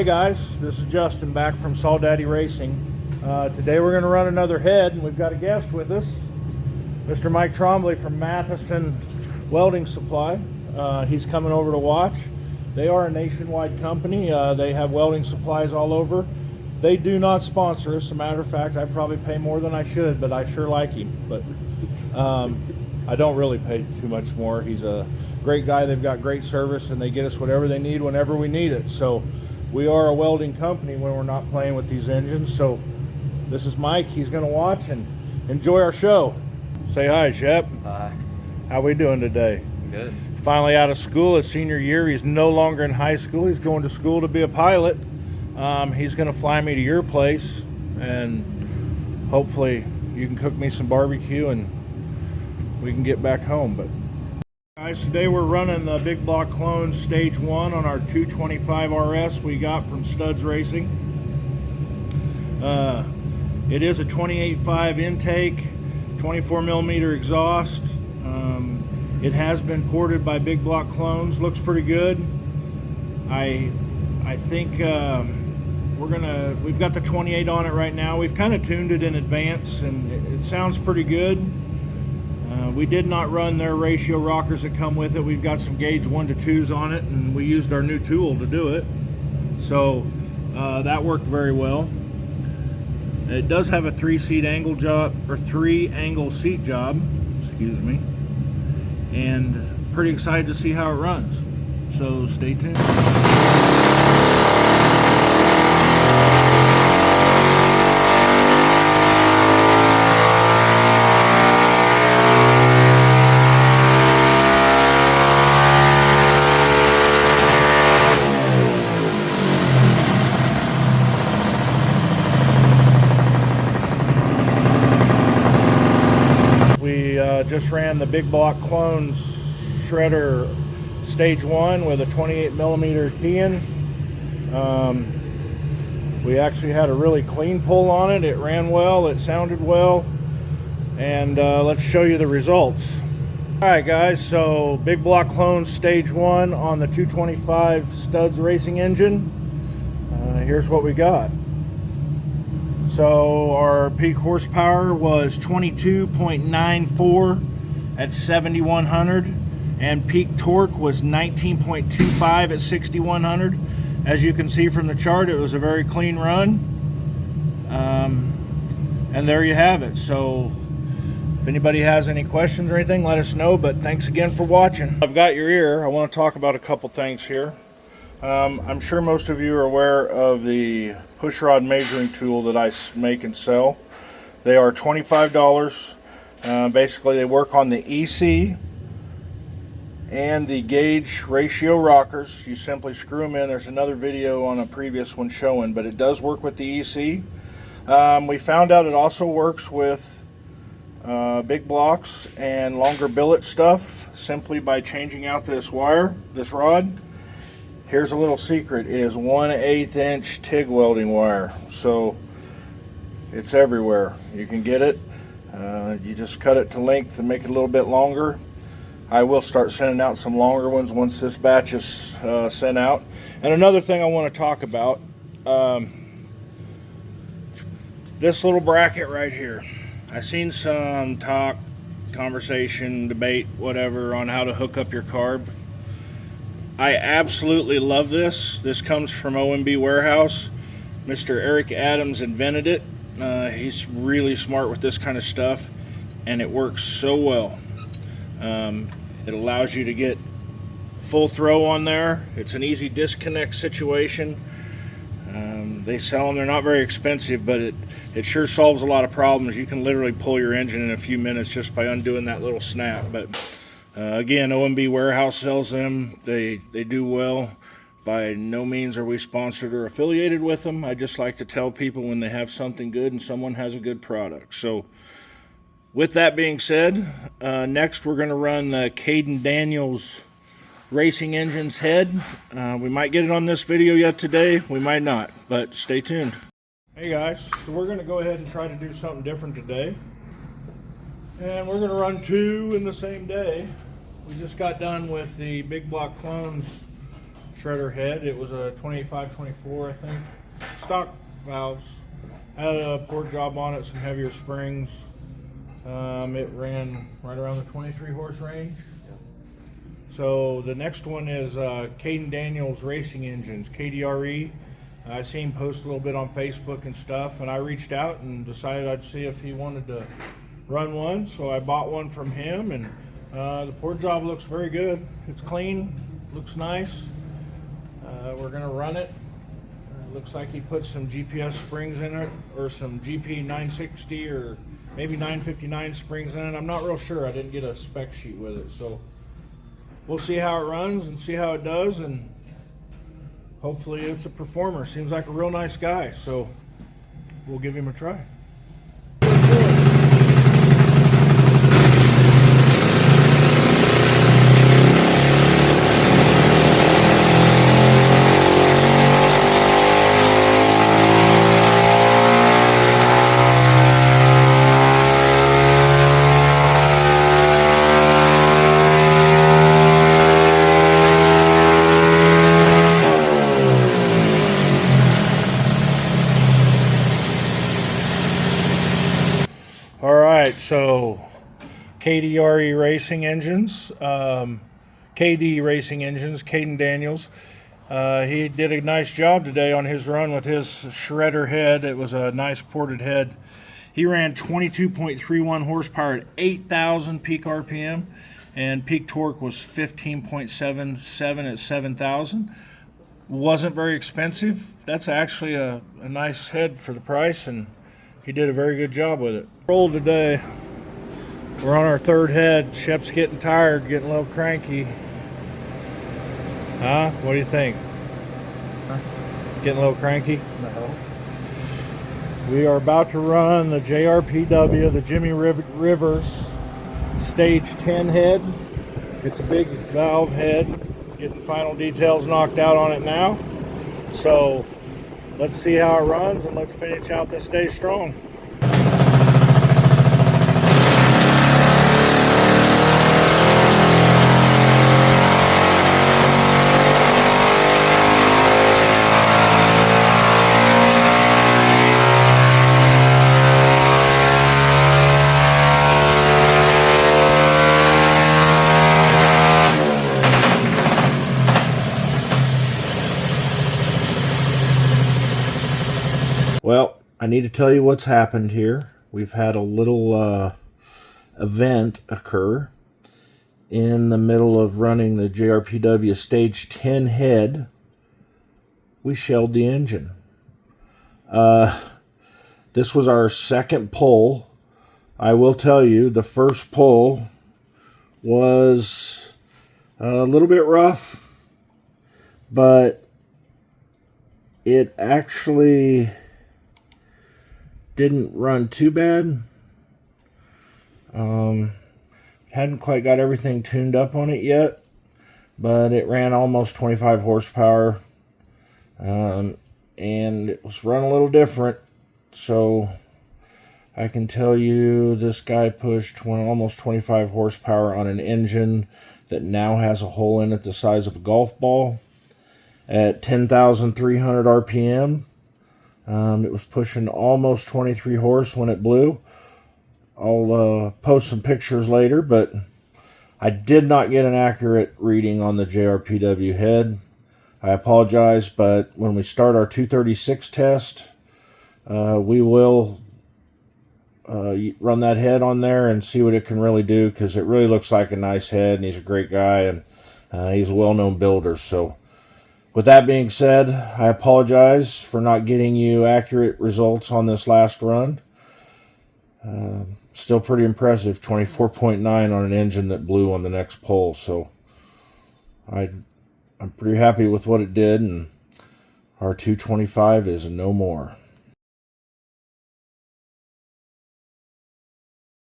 Hey guys, this is Justin back from Saw Daddy Racing. Today we're going to run another head, and we've got a guest with us, Mr. Mike Trombley from Matheson Welding Supply. He's coming over to watch. They are a nationwide company. They have welding supplies all over. They do not sponsor us. As a matter of fact, I probably pay more than I should, but I sure like him. But I don't really pay too much more. He's a great guy. They've got great service, and they get us whatever they need whenever we need it. So we are a welding company when we're not playing with these engines. So this is Mike. He's going to watch and enjoy our show. Say hi, Shep. Hi. How we doing today? Good. Finally out of school, his senior year. He's no longer in high school. He's going to school to be a pilot. He's going to fly me to your place, and hopefully you can cook me some barbecue and we can get back home. But guys, today we're running the Big Block Clone Stage 1 on our 225 RS we got from Studs Racing. It is a 28.5 intake, 24mm exhaust. It has been ported by Big Block Clones. Looks pretty good. I think we've got the 28 on it right now. We've kind of tuned it in advance, and it sounds pretty good. We did not run their ratio rockers that come with it. We've got some gauge 1 to 2s on it, and we used our new tool to do it. So that worked very well. It does have a 3-seat angle job, or 3-angle seat job, excuse me, and pretty excited to see how it runs. So stay tuned. Just ran the Big Block Clones shredder Stage 1 with a 28mm keying. We actually had a really clean pull on it. It ran well, it sounded well, and let's show you the results. Alright guys, so Big Block Clones Stage 1 on the 225 Studs Racing engine. Here's what we got. So our peak horsepower was 22.94 at 7,100, and peak torque was 19.25 at 6,100. As you can see from the chart, it was a very clean run. And there you have it. So if anybody has any questions or anything, let us know. But thanks again for watching. I've got your ear. I want to talk about a couple things here. I'm sure most of you are aware of the push rod measuring tool that I make and sell. They are $25. Basically, they work on the EC and the gauge ratio rockers. You simply screw them in. There's another video on a previous one showing, but it does work with the EC. We found out it also works with big blocks and longer billet stuff simply by changing out this wire, this rod. Here's a little secret. It is 1/8 inch TIG welding wire, so it's everywhere. You can get it. You just cut it to length and make it a little bit longer. I will start sending out some longer ones once this batch is sent out. And another thing I want to talk about, this little bracket right here. I've seen some talk, conversation, debate, whatever, on how to hook up your carb. I absolutely love this. This comes from OMB Warehouse. Mr. Eric Adams invented it. He's really smart with this kind of stuff, and it works so well. It allows you to get full throw on there. It's an easy disconnect situation. They sell them. They're not very expensive, but it sure solves a lot of problems. You can literally pull your engine in a few minutes just by undoing that little snap. But again, OMB Warehouse sells them. They do well. By no means are we sponsored or affiliated with them. I just like to tell people when they have something good and someone has a good product. So with that being said, next we're going to run the Kaden Daniels racing engine's head. We might get it on this video yet today. We might not, but stay tuned. Hey guys, so we're going to go ahead and try to do something different today. And we're going to run 2 in the same day. We just got done with the Big Block Clones shredder head. It was a 25-24, I think. Stock valves. Had a port job on it, some heavier springs. It ran right around the 23 horse range. So the next one is Kaden Daniels Racing Engines, KDRE. I seen him post a little bit on Facebook and stuff, and I reached out and decided I'd see if he wanted to run one. So I bought one from him, and the port job looks very good. It's clean, looks nice. We're gonna run it. Looks like he put some GPS springs in it, or some GP 960 or maybe 959 springs in it. I'm not real sure. I didn't get a spec sheet with it, so we'll see how it runs and see how it does, and hopefully it's a performer. Seems like a real nice guy, so we'll give him a try. All right, so KDRE Racing Engines, KD Racing Engines, Kaden Daniels. He did a nice job today on his run with his shredder head. It was a nice ported head. He ran 22.31 horsepower at 8,000 peak RPM, and peak torque was 15.77 at 7,000. Wasn't very expensive. That's actually a nice head for the price, and he did a very good job with it. Roll today. We're on our third head. Shep's getting tired, getting a little cranky. Huh? What do you think? Huh? Getting a little cranky? No. We are about to run the JRPW, the Jimmy Rivers Stage 10 head. It's a big valve head. Getting final details knocked out on it now. So let's see how it runs, and let's finish out this day strong. Well, I need to tell you what's happened here. We've had a little event occur in the middle of running the JRPW Stage 10 head. We shelled the engine. This was our second pull. I will tell you, the first pull was a little bit rough, but it actually didn't run too bad. Hadn't quite got everything tuned up on it yet, but it ran almost 25 horsepower, and it was run a little different. So I can tell you this guy pushed almost 25 horsepower on an engine that now has a hole in it the size of a golf ball at 10,300 RPM. It was pushing almost 23 horse when it blew. I'll post some pictures later, but I did not get an accurate reading on the JRPW head. I apologize, but when we start our 236 test, we will run that head on there and see what it can really do, because it really looks like a nice head, and he's a great guy, and he's a well-known builder. So with that being said, I apologize for not getting you accurate results on this last run. Still pretty impressive, 24.9 on an engine that blew on the next pull. So I'm pretty happy with what it did, and our 225 is no more.